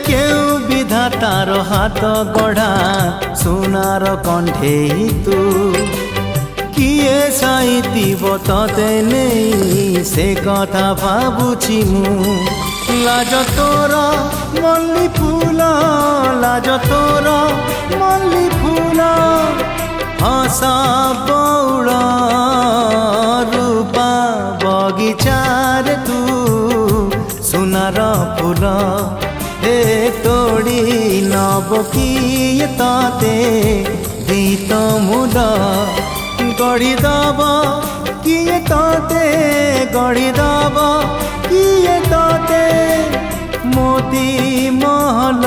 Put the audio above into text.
কেউ বিধাতার হাত গড়া সোনার কণ্ঠেই তু কিয়ে সাইতিব ততে নেই সে কথা ভাবুছি মু লাজ তোর মল্লি ফুল লাজ তোর মল্লি ফুল হস বৌড় রূপা বগিচার তু সোনার ফুল হে তোড়ি নব কিয়ে ততে গীত মূল গড়ি দব কিয়ে ততে গড়ি দব কিয়ে ততে মোতি মহল